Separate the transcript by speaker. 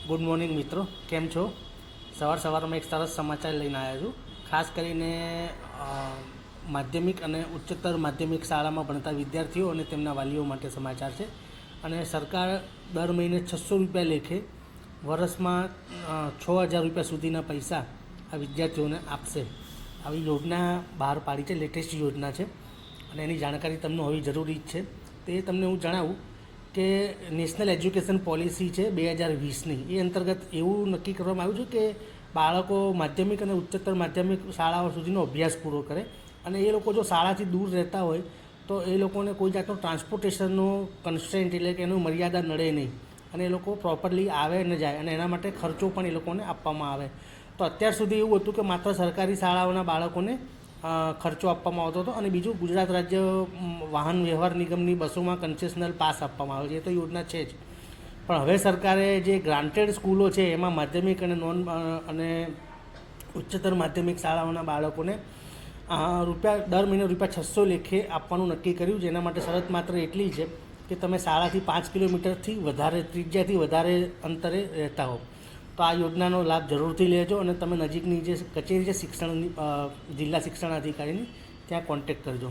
Speaker 1: Good morning મિત્રો, કેમ છો? સવારમાં એક સરસ સમાચાર લઈને આવ્યો છું. ખાસ કરીને માધ્યમિક અને ઉચ્ચતર માધ્યમિક શાળામાં ભણતા વિદ્યાર્થીઓ અને તેમના વાલીઓ માટે સમાચાર છે. અને સરકાર દર મહિને 600 રૂપિયા લેખે વર્ષમાં 6000 રૂપિયા સુધીના પૈસા આ વિદ્યાર્થીઓને આપશે. આવી યોજના બહાર પાડી છે, લેટેસ્ટ યોજના છે અને એની જાણકારી તમને હોવી જરૂરી જ છે. તે તમને હું જણાવું કે નેશનલ એજ્યુકેશન પોલિસી છે 2020ની, એ અંતર્ગત એવું નક્કી કરવામાં આવ્યું છે કે બાળકો માધ્યમિક અને ઉચ્ચતર માધ્યમિક શાળાઓ સુધીનો અભ્યાસ પૂરો કરે અને એ લોકો જો શાળાથી દૂર રહેતા હોય તો એ લોકોને કોઈ જાતનો ટ્રાન્સપોર્ટેશનનો કન્સ્ટ્રેન્ટ એટલે કે એનું મર્યાદા નડે નહીં અને એ લોકો પ્રોપરલી આવે ને જાય અને એના માટે ખર્ચો પણ એ લોકોને આપવામાં આવે. તો અત્યાર સુધી એવું હતું કે માત્ર સરકારી શાળાઓના બાળકોને ખર્ચો આપવામાં આવતો હતો અને બીજું ગુજરાત રાજ્ય વાહન વ્યવહાર નિગમની બસોમાં કન્સેશનલ પાસ આપવામાં આવે છે. એ તો યોજના છે જ, પણ હવે સરકારે જે ગ્રાન્ટેડ સ્કૂલો છે એમાં માધ્યમિક અને ઉચ્ચતર માધ્યમિક શાળાઓના બાળકોને દર મહિને ₹600 લેખે આપવાનું નક્કી કર્યું. જેના માટે શરત માત્ર એટલી છે કે તમે શાળાથી 5 કિલોમીટરથી વધારે ત્રિજ્યાથી વધારે અંતરે રહેતા હો. તો આ યોજનાનો લાભ જરૂરથી લેજો અને તમે નજીકની જે કચેરી છે જિલ્લા શિક્ષણ અધિકારીની, ત્યાં કોન્ટેક્ટ કરજો.